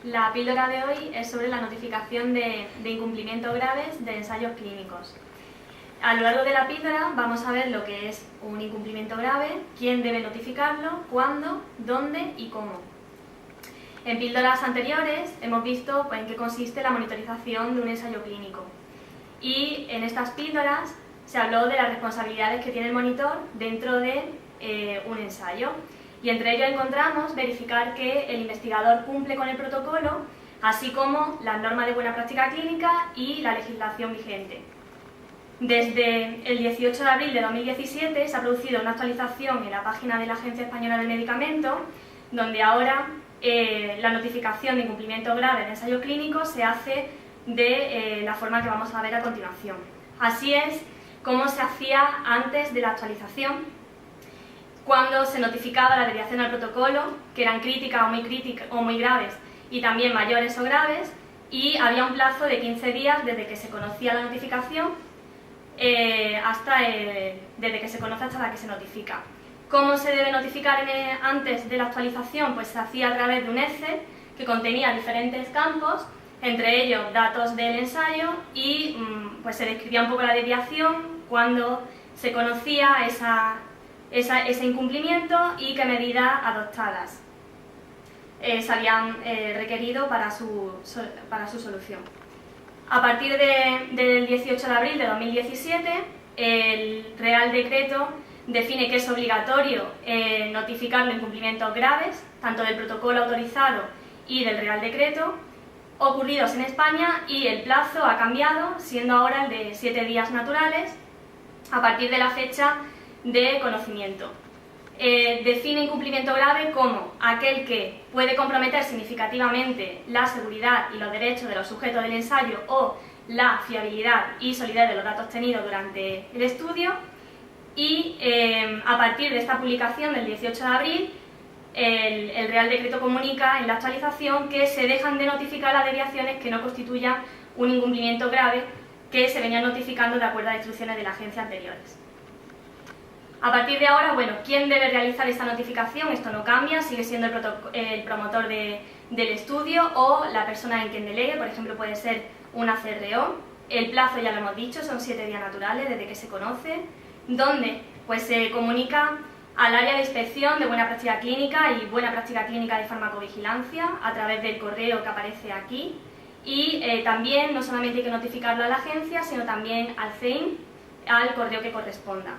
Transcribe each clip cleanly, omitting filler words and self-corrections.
La píldora de hoy es sobre la notificación de incumplimientos graves de ensayos clínicos. A lo largo de la píldora vamos a ver lo que es un incumplimiento grave, quién debe notificarlo, cuándo, dónde y cómo. En píldoras anteriores hemos visto en qué consiste la monitorización de un ensayo clínico. Y en estas píldoras se habló de las responsabilidades que tiene el monitor dentro de un ensayo. Y entre ellos encontramos verificar que el investigador cumple con el protocolo, así como las normas de buena práctica clínica y la legislación vigente. Desde el 18 de abril de 2017 se ha producido una actualización en la página de la Agencia Española del Medicamento, donde ahora la notificación de incumplimiento grave de ensayo clínico se hace de la forma que vamos a ver a continuación. Así es como se hacía antes de la actualización, cuando se notificaba la desviación al protocolo, que eran críticas o muy graves, y también mayores o graves, y había un plazo de 15 días desde que se conocía la notificación desde que se conoce hasta la que se notifica. ¿Cómo se debe notificar antes de la actualización? Pues se hacía a través de un Excel que contenía diferentes campos, entre ellos datos del ensayo, y pues se describía un poco la desviación, cuando se conocía ese incumplimiento y qué medidas adoptadas se habían requerido para su solución. A partir del 18 de abril de 2017, el Real Decreto define que es obligatorio notificar los incumplimientos graves, tanto del protocolo autorizado y del Real Decreto, ocurridos en España, y el plazo ha cambiado, siendo ahora el de 7 días naturales, a partir de la fecha de conocimiento. Define incumplimiento grave como aquel que puede comprometer significativamente la seguridad y los derechos de los sujetos del ensayo o la fiabilidad y solidez de los datos obtenidos durante el estudio, y a partir de esta publicación del 18 de abril el Real Decreto comunica en la actualización que se dejan de notificar las desviaciones que no constituyan un incumplimiento grave, que se venían notificando de acuerdo a las instrucciones de la agencia anteriores. A partir de ahora, ¿quién debe realizar esta notificación? Esto no cambia, sigue siendo el promotor del estudio o la persona en quien delegue, por ejemplo puede ser una CRO. El plazo ya lo hemos dicho, son 7 días naturales desde que se conoce, donde pues se comunica al área de inspección de buena práctica clínica y buena práctica clínica de farmacovigilancia a través del correo que aparece aquí, y también no solamente hay que notificarlo a la agencia, sino también al CEIM, al correo que corresponda.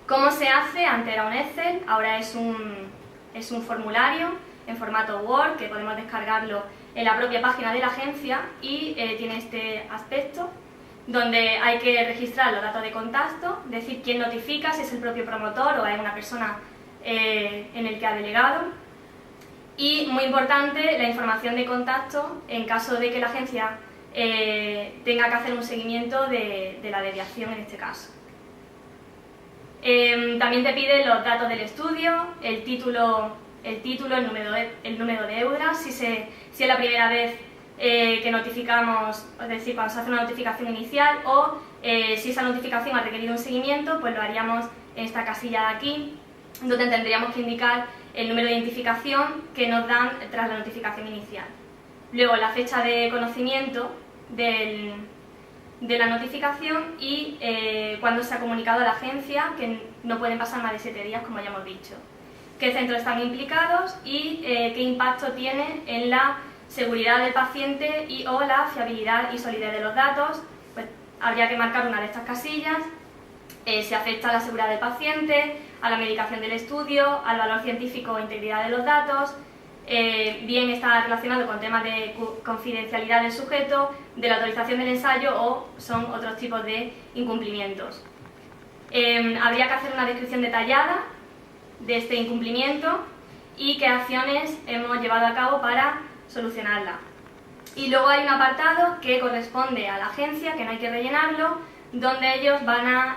¿Cómo se hace? Antes era un Excel, ahora es un formulario en formato Word que podemos descargarlo en la propia página de la agencia, y tiene este aspecto donde hay que registrar los datos de contacto, decir quién notifica, si es el propio promotor o es una persona en el que ha delegado, y muy importante la información de contacto en caso de que la agencia tenga que hacer un seguimiento de la desviación en este caso. También te pide los datos del estudio, el título, el número de EUDRA, si es la primera vez que notificamos, es decir, cuando se hace una notificación inicial, o si esa notificación ha requerido un seguimiento, pues lo haríamos en esta casilla de aquí, donde tendríamos que indicar el número de identificación que nos dan tras la notificación inicial. Luego la fecha de conocimiento de la notificación y cuando se ha comunicado a la agencia, que no pueden pasar más de 7 días, como ya hemos dicho. Qué centros están implicados y qué impacto tiene en la seguridad del paciente o la fiabilidad y solidez de los datos. Pues habría que marcar una de estas casillas. Si afecta a la seguridad del paciente, a la medicación del estudio, al valor científico o integridad de los datos, bien está relacionado con temas de confidencialidad del sujeto, de la autorización del ensayo, o son otros tipos de incumplimientos. Habría que hacer una descripción detallada de este incumplimiento y qué acciones hemos llevado a cabo para solucionarla. Y luego hay un apartado que corresponde a la agencia, que no hay que rellenarlo, donde ellos van a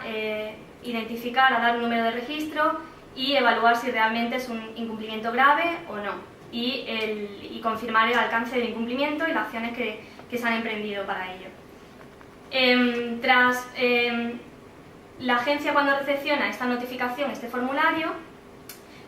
identificar, a dar un número de registro y evaluar si realmente es un incumplimiento grave o no, y confirmar el alcance del incumplimiento y las acciones que se han emprendido para ello. La agencia, cuando recepciona esta notificación, este formulario,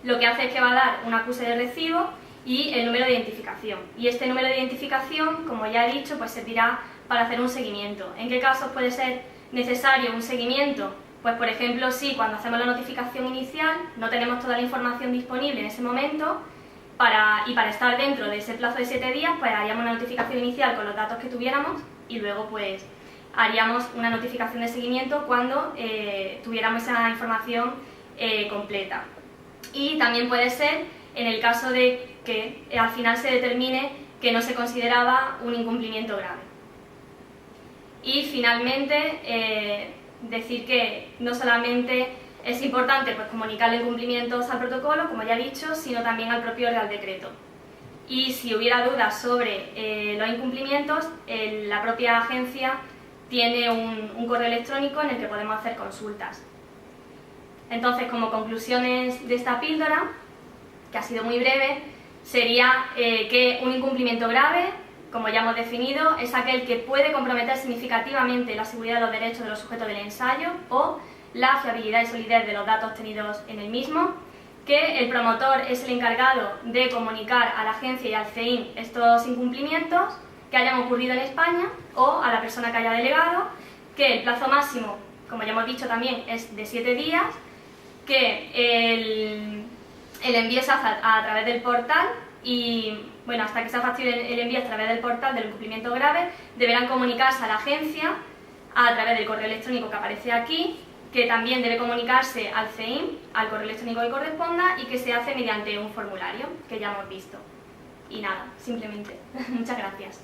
lo que hace es que va a dar un acuse de recibo y el número de identificación. Y este número de identificación, como ya he dicho, pues servirá para hacer un seguimiento. ¿En qué casos puede ser necesario un seguimiento? Pues por ejemplo, si cuando hacemos la notificación inicial no tenemos toda la información disponible en ese momento, y para estar dentro de ese plazo de 7 días, pues haríamos una notificación inicial con los datos que tuviéramos y luego pues haríamos una notificación de seguimiento cuando tuviéramos esa información completa. Y también puede ser en el caso de que al final se determine que no se consideraba un incumplimiento grave. Y finalmente, decir que no solamente es importante pues, comunicarle incumplimientos al protocolo, como ya he dicho, sino también al propio Real Decreto. Y si hubiera dudas sobre los incumplimientos, la propia agencia tiene un correo electrónico en el que podemos hacer consultas. Entonces, como conclusiones de esta píldora, que ha sido muy breve, sería que un incumplimiento grave, como ya hemos definido, es aquel que puede comprometer significativamente la seguridad de los derechos de los sujetos del ensayo o la fiabilidad y solidez de los datos obtenidos en el mismo, que el promotor es el encargado de comunicar a la agencia y al CEIN estos incumplimientos que hayan ocurrido en España o a la persona que haya delegado, que el plazo máximo, como ya hemos dicho también, es de 7 días, que el envío se hace a través del portal y, bueno, hasta que se haga el envío a través del portal del incumplimiento grave, deberán comunicarse a la agencia a través del correo electrónico que aparece aquí, que también debe comunicarse al CEIN, al correo electrónico que corresponda y que se hace mediante un formulario que ya hemos visto. Y nada, simplemente. Muchas gracias.